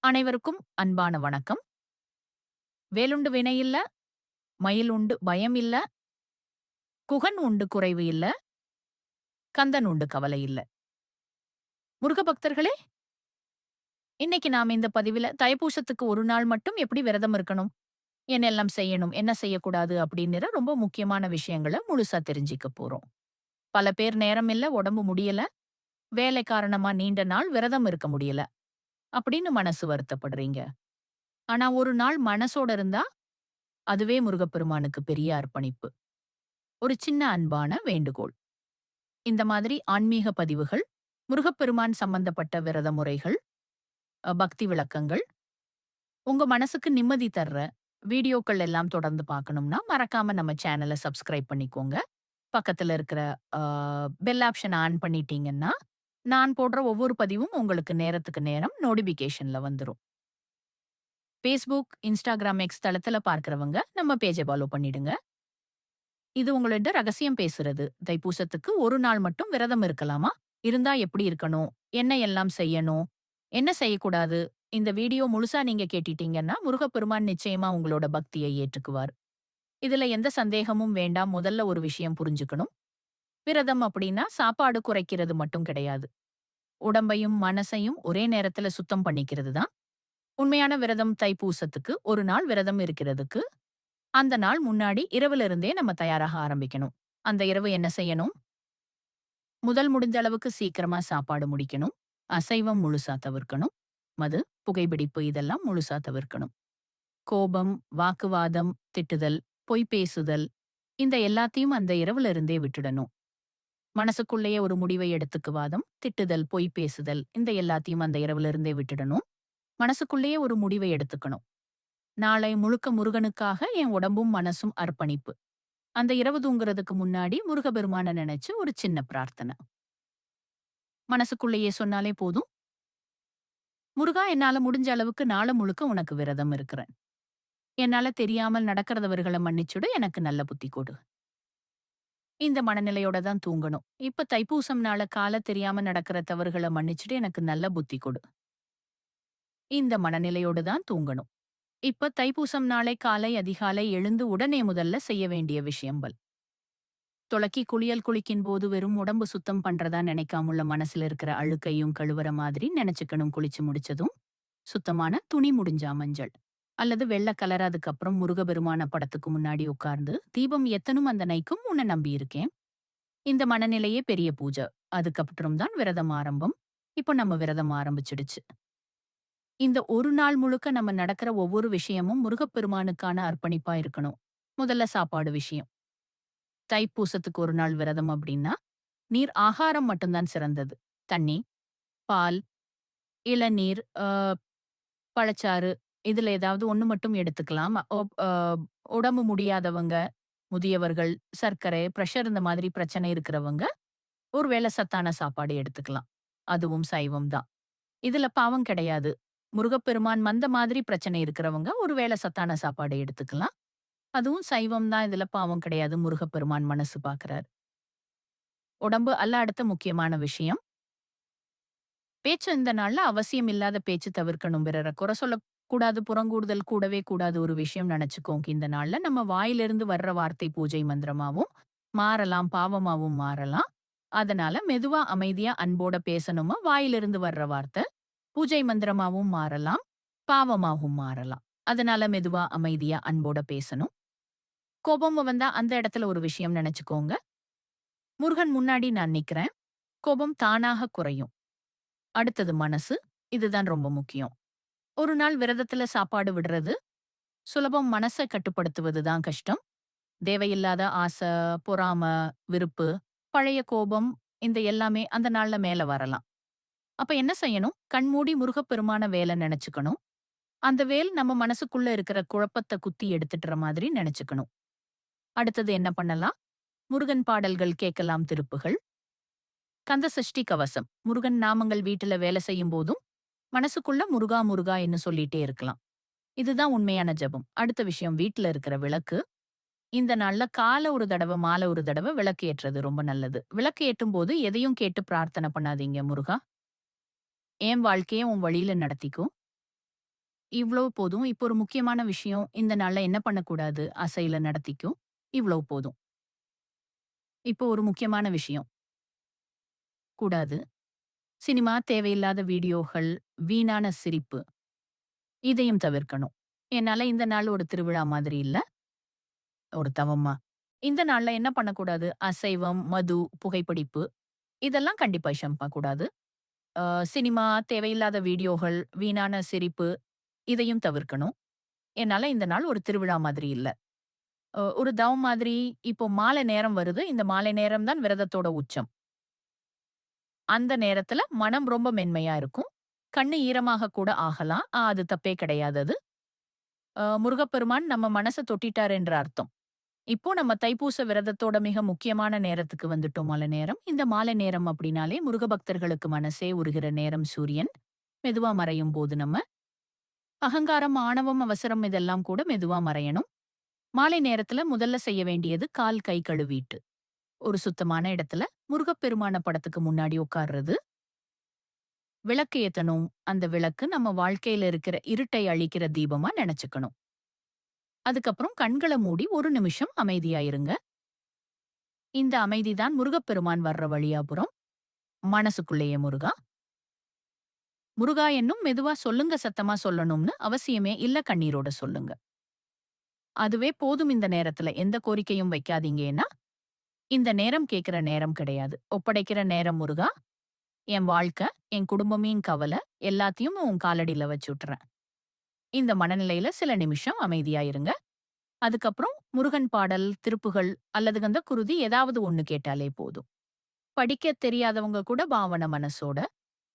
அனைவருக்கும் அன்பான வணக்கம். வேலுண்டு வினையில்ல, மயில் உண்டு பயம் இல்ல, குகன் உண்டு குறைவு இல்ல, கந்தன் உண்டு கவலை இல்ல. முருக பக்தர்களே, இன்னைக்கு நாம இந்த பதிவில தைப்பூசத்துக்கு ஒரு நாள் மட்டும் எப்படி விரதம் இருக்கணும்? என்னெல்லாம் செய்யணும்? என்ன செய்யக்கூடாது? அப்படின்னுற ரொம்ப முக்கியமான விஷயங்கள முழுசா தெரிஞ்சுக்க போறோம். பல பேர் நேரம் இல்ல, உடம்பு முடியல, வேலை காரணமா நீண்ட நாள் விரதம் இருக்க முடியல அப்படின்னு மனசு வருத்தப்படுறீங்க. ஆனா ஒரு நாள் மனசோட இருந்தா, அதுவே முருகப்பெருமானுக்கு பெரிய அர்ப்பணிப்பு. ஒரு சின்ன அன்பான வேண்டுகோள். இந்த மாதிரி ஆன்மீக பதிவுகள், முருகப்பெருமான் சம்பந்தப்பட்ட விரத முறைகள், பக்தி விளக்கங்கள், உங்க மனசுக்கு நிம்மதி தர்ற வீடியோக்கள் எல்லாம் தொடர்ந்து பார்க்கணும்னா, மறக்காம நம்ம சேனல சப்ஸ்கிரைப் பண்ணிக்கோங்க. பக்கத்துல இருக்கிற அ பெல் ஆப்ஷன் ஆன் பண்ணிட்டீங்கன்னா, நான் போடுற ஒவ்வொரு பதிவும் உங்களுக்கு நேரத்துக்கு நேரம் நோட்டிபிகேஷன்ல வந்துரும். Facebook, Instagram, X தளத்துல பார்க்கிறவங்க நம்ம பேஜ ஃபாலோ பண்ணிடுங்க. இது உங்கள்ட்ட ரகசியம் பேசுறது. தைப்பூசத்துக்கு ஒரு நாள் மட்டும் விரதம் இருக்கலாமா? இருந்தா எப்படி இருக்கணும்? என்ன எல்லாம் செய்யணும்? என்ன செய்யக்கூடாது? இந்த வீடியோ முழுசா நீங்க கேட்டுட்டீங்கன்னா, முருகப்பெருமான் நிச்சயமா உங்களோட பக்தியை ஏற்றுக்குவார். இதுல எந்த சந்தேகமும் வேண்டாம். முதல்ல ஒரு விஷயம் புரிஞ்சுக்கணும். விரதம் அப்படின்னா சாப்பாடு குறைக்கிறது மட்டும் கிடையாது. உடம்பையும், மனசையும் ஒரே நேரத்துல சுத்தம் பண்ணிக்கிறது தான். உண்மையான விரதம் தைப்பூசத்துக்கு ஒரு நாள் விரதம் இருக்கிறதுக்கு, அந்த நாள் முன்னாடி இரவுல இருந்தே நம்ம தயாராக ஆரம்பிக்கணும். அந்த இரவு என்ன செய்யணும்? முதல் முடிஞ்ச அளவுக்கு சீக்கிரமா சாப்பாடு முடிக்கணும். அசைவம் முழுசா தவிர்க்கணும். மது, புகைப்பிடிப்பு இதெல்லாம் முழுசா தவிர்க்கணும். கோபம், வாக்குவாதம், திட்டுதல், பொய் பேசுதல் இந்த எல்லாத்தையும் அந்த இரவுல இருந்தே விட்டுடணும். மனசுக்குள்ளேயே ஒரு முடிவை எடுத்துக்குவாதம், திட்டுதல், பொய் பேசுதல் இந்த எல்லாத்தையும் அந்த இரவுல இருந்தே விட்டுடணும். மனசுக்குள்ளேயே ஒரு முடிவை எடுத்துக்கணும். நாளை முழுக்க முருகனுக்காக என் உடம்பும் மனசும் அர்ப்பணிப்பு. அந்த இரவு தூங்குறதுக்கு முன்னாடி முருகபெருமான நினைச்சு ஒரு சின்ன பிரார்த்தனை. மனசுக்குள்ளேயே சொன்னாலே போதும். முருகா என்னால முடிஞ்ச அளவுக்கு நாள முழுக்க உனக்கு விரதம் இருக்கிறேன். என்னால தெரியாமல் நடக்கிறதவர்கள மன்னிச்சுடு எனக்கு நல்ல புத்தி கொடு. இந்த மனநிலையோட தான் தூங்கணும். இப்ப தைப்பூசம் நாள கால தெரியாம நடக்கிற தவறுகள மன்னிச்சுட்டு எனக்கு நல்ல புத்தி கொடு. இந்த மனநிலையோடு தான் தூங்கணும். இப்ப தைப்பூசம் நாளை காலை அதிகாலை எழுந்து உடனே முதல்ல செய்ய வேண்டிய விஷயங்கள். துளக்கி குளியல் குளிக்கின் போது வெறும் உடம்பு சுத்தம் பண்றதா நினைக்காமுள்ள மனசுல இருக்கிற அழுக்கையும் கழுவுற மாதிரி நினைச்சுக்கணும் குளிச்சு முடிச்சதும். சுத்தமான துணி முடிஞ்சா மஞ்சள். அல்லது வெள்ள கலர் அதுக்கப்புறம் முருகபெருமான படத்துக்கு முன்னாடி உட்கார்ந்து தீபம் எத்தனும் அந்த நைக்கும் உன்னை நம்பி இருக்கேன். இந்த மனநிலையே பெரிய பூஜை. அதுக்கப்புறம் தான் விரதம் ஆரம்பம். இப்போ நம்ம விரதம் ஆரம்பிச்சிடுச்சு. இந்த ஒரு நாள் முழுக்க நம்ம நடக்கிற ஒவ்வொரு விஷயமும் முருகப்பெருமானுக்கான அர்ப்பணிப்பா இருக்கணும். முதல்ல சாப்பாடு விஷயம். தைப்பூசத்துக்கு ஒரு நாள் விரதம் அப்படின்னா, நீர் ஆகாரம் மட்டும்தான் சிறந்தது. தண்ணி, பால், இளநீர், பழச்சாறு இதுல ஏதாவது ஒண்ணு மட்டும் எடுத்துக்கலாம். உடம்பு முடியாதவங்க, முதியவர்கள், சர்க்கரை, பிரஷர் இந்த மாதிரி பிரச்சனை இருக்கிறவங்க, ஒரு வேளை சத்தான சாப்பாடு எடுத்துக்கலாம். அதுவும் சைவம் தான். இதுல பாவம் கிடையாது. முருகப்பெருமான் மந்த மாதிரி பிரச்சனை இருக்கிறவங்க, ஒரு வேளை சத்தான சாப்பாடு எடுத்துக்கலாம். அதுவும் சைவம் தான். இதுல பாவம் கிடையாது. முருகப்பெருமான் மனசு பார்க்கிறார். உடம்பு அடுத்த முக்கியமான விஷயம். பேச்சு இந்த நாள்ல அவசியம் இல்லாத பேச்சு தவிர்க்கணும். பிறரை குறை சொல்லக்கூடாது, புறங்கூடுதல் கூடவே கூடாது. ஒரு விஷயம் நினைச்சுக்கோங்க. இந்த நாள்ல நம்ம வாயிலிருந்து வர்ற வார்த்தை பூஜை மந்திரமாவும் மாறலாம், பாவமாவும் மாறலாம். அதனால மெதுவா, அமைதியா, அன்போட பேசணுமா, வாயிலிருந்து வர்ற வார்த்தை பூஜை மந்திரமாவும் மாறலாம், பாவமாவும் மாறலாம். அதனால மெதுவா, அமைதியா, அன்போட பேசணும். கோபம் வந்தா அந்த இடத்துல ஒரு விஷயம் நினைச்சுக்கோங்க. முருகன் முன்னாடி நான் நிக்கிறேன். கோபம் தானாக குறையும். அடுத்தது மனசு. இதுதான் ரொம்ப முக்கியம். ஒரு நாள் விரதத்துல சாப்பாடு விடுறது சுலபம். மனச கட்டுப்படுத்துவது தான் கஷ்டம். தேவையில்லாத ஆசை, பொறாம, விருப்பு, பழைய கோபம் இந்த எல்லாமே அந்த நாள்ல மேல வரலாம். அப்ப என்ன செய்யணும்? கண்மூடி முருகப்பெருமான வேலை நினைச்சுக்கணும். அந்த வேல் நம்ம மனசுக்குள்ள இருக்கிற குழப்பத்த குத்தி எடுத்துட்டுற மாதிரி நினைச்சுக்கணும். அடுத்தது என்ன பண்ணலாம்? முருகன் பாடல்கள் கேட்கலாம். திருப்புகள், கந்த சஷ்டி கவசம், முருகன் நாமங்கள் வீட்டுல வேலை செய்யும் போதும் மனசுக்குள்ள முருகா முருகா என்று சொல்லிட்டே இருக்கலாம். இதுதான் உண்மையான ஜெபம். அடுத்த விஷயம் வீட்ல இருக்கிற விளக்கு. இந்த நாள்ல கால ஒரு தடவை, மாலை ஒரு தடவை விளக்கு ஏற்றது ரொம்ப நல்லது. விளக்கு ஏற்றும்போது எதையும் கேட்டு பிரார்த்தனை பண்ணாதீங்க. முருகா, என் வாழ்க்கைய உன் வழியில நடத்திக்கோ. இவ்வளவு போதும். இப்போ ஒரு முக்கியமான விஷயம். இந்த நாள்ல என்ன பண்ணக்கூடாது? அசைல நடத்திக்கும். இவ்வளவு போதும். இப்போ ஒரு முக்கியமான விஷயம். கூடாது. சினிமா, தேவையில்லாத வீடியோகள், வீணான சிரிப்பு இதையும் தவிர்க்கணும். என்னால இந்த நாள் ஒரு திருவிழா மாதிரி இல்ல. ஒரு தவமா. இந்த நாள்ல என்ன பண்ணக்கூடாது? அசைவம், மது, புகைப்பிடிப்பு இதெல்லாம் கண்டிப்பா கூடாது. அ சினிமா, தேவையில்லாத வீடியோகள், வீணான சிரிப்பு இதையும் தவிர்க்கணும். என்னால இந்த நாள் ஒரு திருவிழா மாதிரி இல்ல. ஒரு தவம் மாதிரி இப்போ மாலை நேரம் வருது. இந்த மாலை நேரம் தான் விரதத்தோட உச்சம். அந்த நேரத்துல மனம் ரொம்ப மென்மையா இருக்கும். கண்ணு ஈரமாக கூட ஆகலாம். அது தப்பே கிடையாது அது. முருகப்பெருமான் நம்ம மனச தொட்டிட்டார் என்ற அர்த்தம். இப்போ நம்ம தைப்பூச விரதத்தோட மிக முக்கியமான நேரத்துக்கு வந்துட்டோம் மாலை நேரம். இந்த மாலை நேரம் அப்படின்னாலே முருக பக்தர்களுக்கு மனசே உருகிற நேரம் சூரியன். மெதுவா மறையும் போது நம்ம அகங்காரம், ஆணவம், அவசரம் இதெல்லாம் கூட மெதுவா மறையணும். மாலை நேரத்துல முதல்ல செய்ய வேண்டியது கால், கை கழுவிட்டு, ஒரு சுத்தமான இடத்துல முருகப்பெருமான படத்துக்கு முன்னாடி உட்கார்றது. விளக்கு ஏத்தணும். அந்த விளக்கு நம்ம வாழ்க்கையில இருக்கிற இருட்டை அழிக்கிற தீபமா நெனச்சுக்கணும். அதுக்கப்புறம் கண்கள மூடி ஒரு நிமிஷம் அமைதியா இருங்க. இந்த அமைதி தான் முருகப்பெருமான் வர்ற வழியாபுறம். மனசுக்குள்ளேயே முருகா, முருகா என்னும் மெதுவா சொல்லுங்க சத்தமா சொல்லணும்னு அவசியமே இல்ல கண்ணீரோட சொல்லுங்க. அதுவே போதும் இந்த நேரத்துல எந்த கோரிக்கையும் வைக்காதீங்கன்னா, இந்த நேரம் கேட்கிற நேரம் கிடையாது. ஒப்படைக்கிற நேரம் முருகா. என் வாழ்க்கை, என் குடும்பமின் கவல எல்லாத்தையும் உன் காலடியில வச்சுட்டுறேன். இந்த மனநிலையில சில நிமிஷம் அமைதியா இருங்க. அதுக்கப்புறம் முருகன் பாடல், திருப்புகள் அல்லது கந்த குருதி ஏதாவது ஒண்ணு கேட்டாலே போதும். படிக்கத் தெரியாதவங்க கூட பாவன மனசோட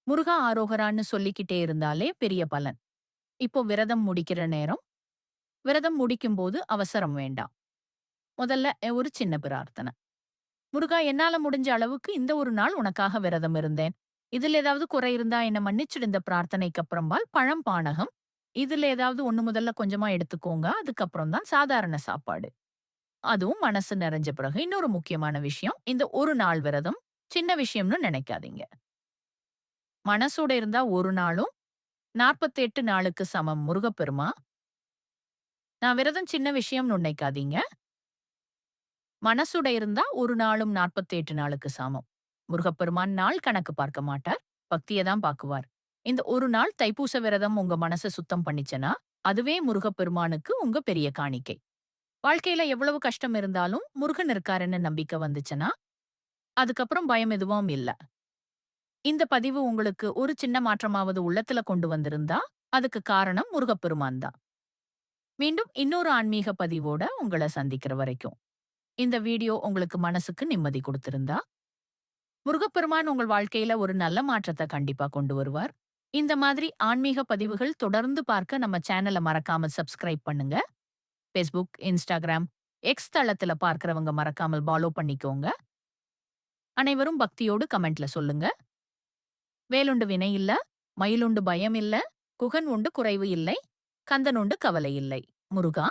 முருகா ஆரோகரான்னு சொல்லிக்கிட்டே இருந்தாலே பெரிய பலன். இப்போ விரதம் முடிக்கிற நேரம். விரதம் முடிக்கும்போது அவசரம் வேண்டாம். முதல்ல ஒரு சின்ன பிரார்த்தனை. முருகா என்னால முடிஞ்ச அளவுக்கு இந்த ஒரு நாள் உனக்காக விரதம் இருந்தேன். இதுல ஏதாவது குறை இருந்தா என்ன மன்னிச்சிடு இந்த பிரார்த்தனைக்கு அப்புறம்பால் பழம் பானகம். இதுல ஏதாவது ஒண்ணு முதல்ல கொஞ்சமா எடுத்துக்கோங்க. அதுக்கப்புறம் தான் சாதாரண சாப்பாடு. அதுவும் மனசு நிறைஞ்ச பிறகு இன்னொரு முக்கியமான விஷயம். இந்த ஒரு நாள் விரதம் சின்ன விஷயம்னு நினைக்காதீங்க. மனசோட இருந்தா ஒரு நாளும் 48 நாளுக்கு சமம் முருகப்பெருமா. நான் விரதம் சின்ன விஷயம்னு நினைக்காதீங்க. மனசுட இருந்தா ஒரு நாளும் 48 நாளுக்கு சமம். முருகப்பெருமான் நாள் கணக்கு பார்க்க மாட்டார். பக்திய தான் பாக்குவார். இந்த ஒரு நாள் தைப்பூச விரதம் உங்க மனச சுத்தம் பண்ணிச்சனா, அதுவே முருகப்பெருமானுக்கு உங்க பெரிய காணிக்கை. வாழ்க்கையில எவ்வளவு கஷ்டம் இருந்தாலும் முருகன் இருக்காருன்னு நம்பிக்கை வந்துச்சுன்னா, அதுக்கப்புறம் பயம் எதுவும் இல்ல. இந்த பதிவு உங்களுக்கு ஒரு சின்ன மாற்றமாவது உள்ளத்துல கொண்டு வந்திருந்தா, அதுக்கு காரணம் முருகப்பெருமான் தான். மீண்டும் இன்னொரு ஆன்மீக பதிவோட உங்கள சந்திக்கிற வரைக்கும். இந்த வீடியோ உங்களுக்கு மனசுக்கு நிம்மதி குடுத்திருந்தா, முருகப்பெருமான் உங்கள் வாழ்க்கையில ஒரு நல்ல மாற்றத்த கண்டிப்பா கொண்டு வருவார். இந்த மாதிரி ஆன்மீக பதிவுகள் தொடர்ந்து பார்க்க நம்ம சேனல மறக்காம சப்ஸ்கிரைப் பண்ணுங்க. Facebook, Instagram, X தளத்துல பார்க்கிறவங்க மறக்காமல் ஃபாலோ பண்ணிக்கோங்க. அனைவரும் பக்தியோடு கமெண்ட்ல சொல்லுங்க. வேலுண்டு வினை இல்ல, மயிலுண்டு பயம் இல்ல, குகன் உண்டு குறைவு இல்லை, கந்தனுண்டு கவலை இல்லை. முருகா